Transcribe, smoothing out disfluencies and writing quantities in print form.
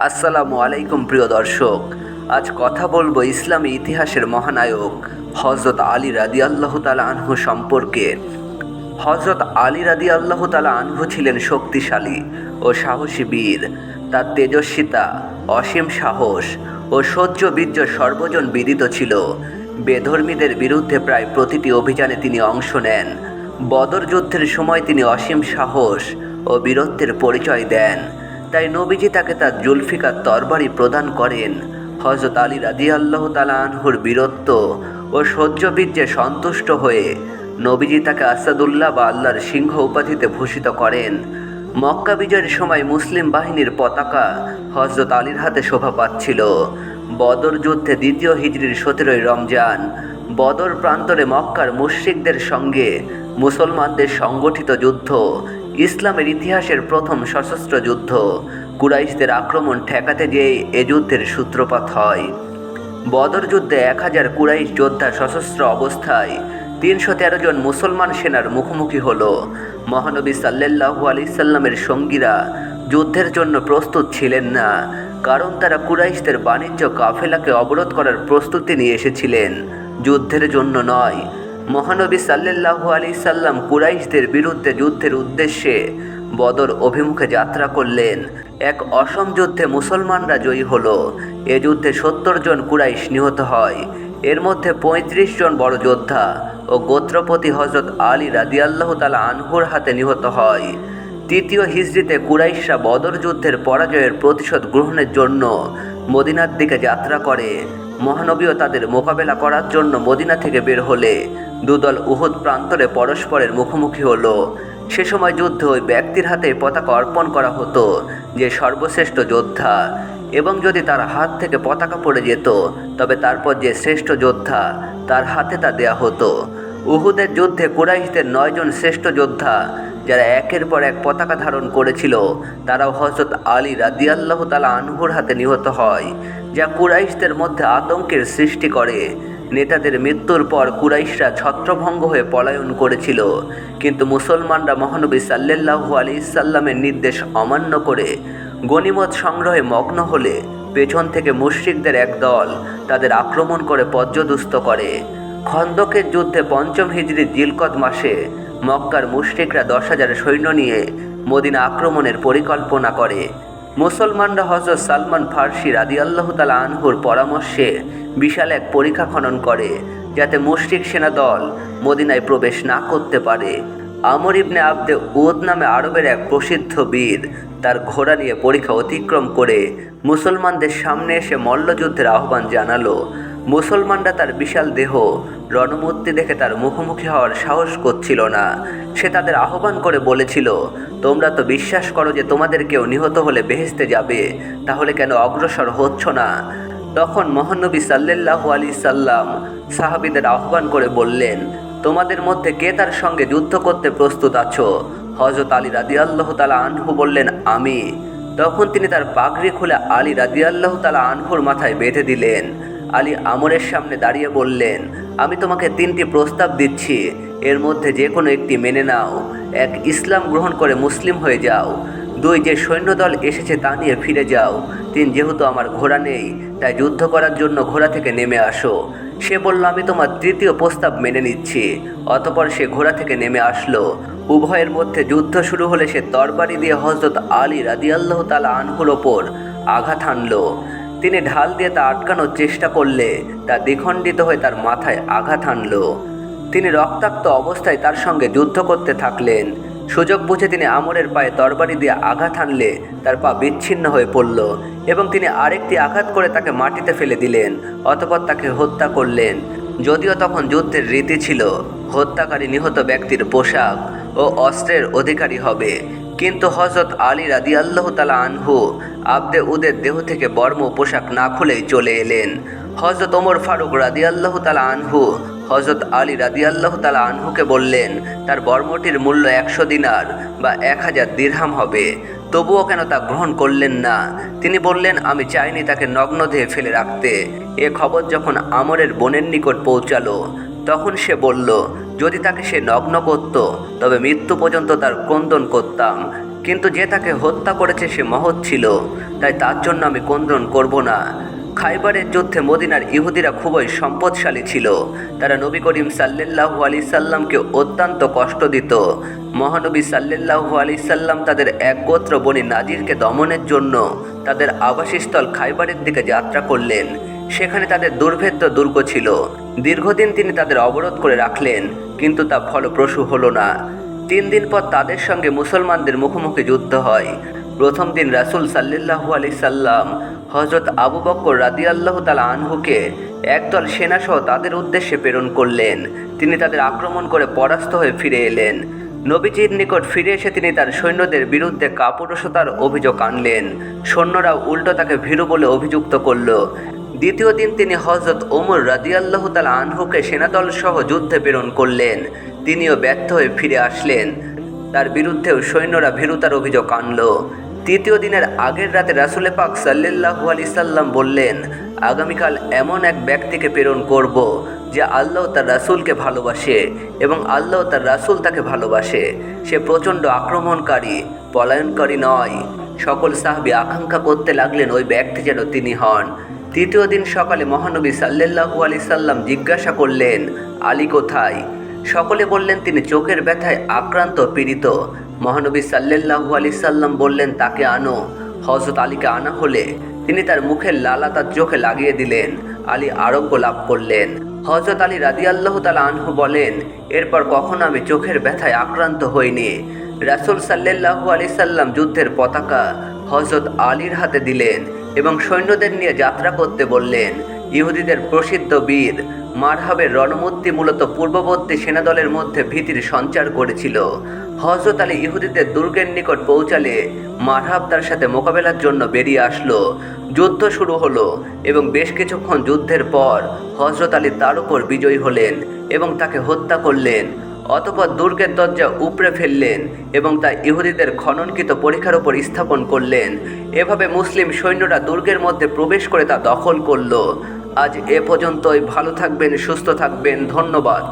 আসসালামু আলাইকুম প্রিয় দর্শক। আজ কথা বলবো ইসলামী ইতিহাসের মহানায়ক হযরত আলী রাদিয়াল্লাহু তাআলা আনহু সম্পর্কে। হযরত আলী রাদিয়াল্লাহু তাআলা আনহু ছিলেন শক্তিশালী ও সাহসী বীর। তার তেজস্বিতা, অসীম সাহস ও সহ্য বীর্য সর্বজন বিদিত ছিল। বেধর্মীদের বিরুদ্ধে প্রায় প্রতিটি অভিযানে তিনি অংশ নেন। বদর যুদ্ধের সময় তিনি অসীম সাহস ও বীরত্বের পরিচয় দেন। তাই নবীজি তাকে তার জুলফিকার তরবারি প্রদান করেন। হযরত আলী রাদিয়াল্লাহু তাআলা আনহুর বীরত্ব ও সহ্যবীর্যে সন্তুষ্ট হয়ে নবীজি তাকে আসাদুল্লাহ বা আল্লাহর সিংহ উপাধিতে ভূষিত করেন। মক্কা বিজয়ের সময় মুসলিম বাহিনীর পতাকা হযরত আলীর হাতে শোভা পাচ্ছিল। বদর যুদ্ধে দ্বিতীয় হিজরির 17ই রমজান বদর প্রান্তরে মক্কার মুশরিকদের সঙ্গে মুসলমানদের সংগঠিত যুদ্ধ ইসলামের ইতিহাসের প্রথম সশস্ত্র যুদ্ধ। কুরাইশদের আক্রমণ ঠেকাতে যেয়ে এ যুদ্ধের সূত্রপাত হয়। বদর যুদ্ধে 1000 কুরাইশ যোদ্ধা সশস্ত্র অবস্থায় 313 জন মুসলমান সেনার মুখোমুখি হল। মহানবী সাল্লাল্লাহু আলাইহি সাল্লামের সঙ্গীরা যুদ্ধের জন্য প্রস্তুত ছিলেন না, কারণ তারা কুরাইশদের বাণিজ্য কাফেলাকে অবরোধ করার প্রস্তুতি নিয়ে এসেছিলেন, যুদ্ধের জন্য নয়। মহানবী সাল্লাল্লাহু আলাইহি সাল্লাম কুরাইশদের বিরুদ্ধে যুদ্ধের উদ্দেশ্যে বদর অভিমুখে যাত্রা করলেন। এক অসম যুদ্ধে মুসলমানরা জয়ী হলো। এ যুদ্ধে 70 জন কুরাইশ নিহত হয়। এর মধ্যে 35 জন বড় যোদ্ধা ও গোত্রপতি হযরত আলী রাদিয়াল্লাহু তাআলা আনহুর হাতে নিহত হয়। তৃতীয় হিজরিতে কুরাইশরা বদর যুদ্ধের পরাজয়ের প্রতিশোধ গ্রহণের জন্য মদিনার দিকে যাত্রা করে। মহানবীও তাদের মোকাবেলা করার জন্য মদিনা থেকে বের হলে দুদল উহুদ প্রান্তরে পরস্পরের মুখোমুখি হলো। সে সময় যুদ্ধে ওই ব্যক্তির হাতে পতাকা অর্পণ করা হতো যে সর্বশ্রেষ্ঠ যোদ্ধা, এবং যদি তার হাত থেকে পতাকা পড়ে যেত তবে তারপর যে শ্রেষ্ঠ যোদ্ধা তার হাতে তা দেয়া হতো। উহুদের যুদ্ধে কুরাইশদের 9 জন শ্রেষ্ঠ যোদ্ধা যারা একের পর এক পতাকা ধারণ করেছিল তারাও হযরত আলী রাদিয়াল্লাহু তাআলা আনহুর হাতে নিহত হয়, যা কুরাইশদের মধ্যে আতঙ্কের সৃষ্টি করে। নেতাদের মৃত্যুর পর কুরাইশরা ছত্রভঙ্গ হয়ে পলায়ন করেছিল, কিন্তু মুসলমানরা মহানবী সাল্লাল্লাহু আলাইহি সাল্লামের নির্দেশ অমান্য করে গনিমত সংগ্রহে মগ্ন হলে পেছন থেকে মুশরিকদের এক দল তাদের আক্রমণ করে পর্যদুস্ত করে। খন্দকের যুদ্ধে 5ম হিজরির জিলকদ মাসে মক্কার মুশরিকরা 10,000 সৈন্য নিয়ে মদিনা আক্রমণের পরিকল্পনা করে। মুসলমানরা হযরত সালমান ফার্সি রাদিয়াল্লাহু তাআলা আনহুর পরামর্শে বিশাল এক পরিখা খনন করে, যাতে মুশরিক সেনা দল মদিনায় প্রবেশ না করতে পারে। আমর ইবনে আবদে উদ নামে আরবের এক প্রসিদ্ধ বীর তার ঘোড়া নিয়ে পরিখা অতিক্রম করে মুসলমানদের সামনে এসে মল্লযুদ্ধের আহ্বান জানালো। মুসলমানরা তার বিশাল দেহ রণমূর্তি দেখে তার মুখোমুখি হওয়ার সাহস করছিল না। সে তাদের আহ্বান করে বলেছিল, তোমরা তো বিশ্বাস করো যে তোমাদের কেউ নিহত হলে বেহেশতে যাবে, তাহলে কেন অগ্রসর হচ্ছ না? তখন মহানবী সাল্লাল্লাহু আলাইহি সাল্লাম সাহাবীদের আহ্বান করে বললেন, তোমাদের মধ্যে কে তার সঙ্গে যুদ্ধ করতে প্রস্তুত আছো? হযরত আলী রাদিয়াল্লাহু তাআলা আনহু বললেন, আমি। তখন তিনি তার পাগড়ি খুলে আলী রাদিয়াল্লাহু তাআলা আনহুর মাথায় বেঁধে দিলেন। আলী আমরের সামনে দাঁড়িয়ে বললেন, আমি তোমাকে 3টি প্রস্তাব দিচ্ছি, এর মধ্যে যে কোনো একটি মেনে নাও। 1, ইসলাম গ্রহণ করে মুসলিম হয়ে যাও। 2, যে সৈন্যদল এসেছে তা নিয়ে ফিরে যাও। 3, যেহেতু আমার ঘোড়া নেই তাই যুদ্ধ করার জন্য ঘোড়া থেকে নেমে আসো। সে বলল, আমি তোমার 3য় প্রস্তাব মেনে নিচ্ছি। অতঃপর সে ঘোড়া থেকে নেমে আসলো। উভয়ের মধ্যে যুদ্ধ শুরু হলে সে তরবারি দিয়ে হযরত আলী রাদিয়াল্লাহু তাআলা আনহুর ওপর আঘাত হানলো। তিনি ঢাল দিয়ে তা আটকানোর চেষ্টা করলে তা দ্বিখণ্ডিত হয়ে তার মাথায় আঘাত হানলো। তিনি রক্তাক্ত অবস্থায় তার সঙ্গে যুদ্ধ করতে থাকলেন। সুযোগ বুঝে তিনি আমরের পায়ে তরবারি দিয়ে আঘাত হানলে তার পা বিচ্ছিন্ন হয়ে পড়ল এবং তিনি আরেকটি আঘাত করে তাকে মাটিতে ফেলে দিলেন। অতঃপর তাকে হত্যা করলেন। যদিও তখন যুদ্ধের রীতি ছিল হত্যাকারী নিহত ব্যক্তির পোশাক ও অস্ত্রের অধিকারী হবে, কিন্তু হযরত আলী রাদিয়াল্লাহু তাআলা আনহু আবদে উদের দেহ থেকে বর্ম পোশাক না খুলেই চলে এলেন। হযরত ওমর ফারুক রাদিয়াল্লাহু তাআলা আনহু হযরত আলী রাদিয়াল্লাহু তাআলা আনহুকে বললেন, তার বর্মটির মূল্য 100 দিনার বা 1000 দিরহাম হবে। তবুও কেন তা গ্রহণ করলেন না? তিনি বললেন, আমি চাইনি তাকে নগ্ন দেহে ফেলে রাখতে। এ খবর যখন আমরের বোনের নিকট পৌঁছালো তখন সে বলল, যদি তাকে সে নগ্ন করত তবে মৃত্যু পর্যন্ত তার ক্রন্দন করতাম। কিন্তু যে তাকে হত্যা করেছে সে মহৎ ছিল, তাই তার জন্য আমি ক্রন্দন করব না। খাইবারের যুদ্ধে মদিনার ইহুদিরা খুবই সম্পদশালী ছিল। তারা নবী করিম সাল্লাল্লাহু আলাইহি সাল্লামকে অত্যন্ত কষ্ট দিত। মহানবী সাল্লাল্লাহু আলাইহি সাল্লাম তাদের এক গোত্র বনি নাজিরকে দমনের জন্য তাদের আবাসস্থল খাইবারের দিকে যাত্রা করলেন। সেখানে তাদের দুর্ভেদ্য দুর্গ ছিল। দীর্ঘদিন তিনি তাদের অবরোধ করে রাখলেন, কিন্তু তা ফলপ্রসূ হলো না। 3 দিন পর তাদের সঙ্গে মুসলমানদের মুখোমুখি যুদ্ধ হয়। প্রথম দিন রাসূল সাল্লাল্লাহু আলাইহি সাল্লাম হযরত আবু বকর রাদিয়াল্লাহু তাআলা আনহুকে একদল সেনাসহ তাদের উদ্দেশ্যে প্রেরণ করলেন। তিনি তাদের আক্রমণ করে পরাস্ত হয়ে ফিরে এলেন। নবীজির নিকট ফিরে এসে তিনি তার সৈন্যদের বিরুদ্ধে কাপুরুষতার অভিযোগ আনলেন। সৈন্যরা উল্টো তাকে ভীরু বলে অভিযুক্ত করল। দ্বিতীয় দিন তিনি হযরত ওমর রাদিয়াল্লাহু তাআলা আনহুকে সেনাদল সহ যুদ্ধে প্রেরণ করলেন। তিনিও ব্যর্থ হয়ে ফিরে আসলেন। তার বিরুদ্ধেও সৈন্যরা ভীরুতার অভিযোগ আনল। তৃতীয় দিনের আগের রাতে রাসূল পাক সাল্লাল্লাহু আলাইহি সাল্লাম বললেন, আগামীকাল এমন এক ব্যক্তিকে প্রেরণ করব যে আল্লাহ তার রাসূলকে ভালোবাসে এবং আল্লাহ তার রাসূল তাকে ভালোবাসে। সে প্রচণ্ড আক্রমণকারী, পলায়নকারী নয়। সকল সাহাবী আকাঙ্ক্ষা করতে লাগলেন ওই ব্যক্তি যেন তিনি হন। তৃতীয় দিন সকালে মহানবী সাল্লাল্লাহু আলাইহি সাল্লাম জিজ্ঞাসা করলেন, আলী কোথায়? সকলে বললেন তিনি চোখের ব্যথায় আক্রান্ত পীড়িত। মহানবী সাল্লাল্লাহু আলাইহি সাল্লাম বললেন, তাকে আনো। হযরত আলীকে আনা হলে তিনি তার মুখের লালা তার চোখে লাগিয়ে দিলেন। আলী আরোগ্য লাভ করলেন। হযরত আলী রাদিয়াল্লাহু তাআলা আনহু বলেন, এরপর কখনো আমি চোখের ব্যথায় আক্রান্ত হইনি। রাসূল সাল্লাল্লাহু আলাইহি সাল্লাম যুদ্ধের পতাকা হযরত আলীর হাতে দিলেন এবং সৈন্যদের নিয়ে যাত্রা করতে বললেন। ইহুদিদের প্রসিদ্ধ বীর মারহাবের রণমূর্তি মূলত পূর্ববর্তী সেনাদলের মধ্যে ভীতির সঞ্চার করেছিল। হযরত আলী ইহুদিদের দুর্গের নিকট পৌঁছালে মারহাব তার সাথে মোকাবেলার জন্য বেরিয়ে আসলো। যুদ্ধ শুরু হলো এবং বেশ কিছুক্ষণ যুদ্ধের পর হযরত আলী তার উপর বিজয়ী হলেন এবং তাকে হত্যা করলেন। অতঃপর দুর্গের দরজা উপড়ে ফেললেন এবং তা ইহুদিদের খননকৃত পরিখার উপর স্থাপন করলেন। এভাবে মুসলিম সৈন্যরা দুর্গের মধ্যে প্রবেশ করে তা দখল করল। আজ এ পর্যন্তই। ভালো থাকবেন, সুস্থ থাকবেন। ধন্যবাদ।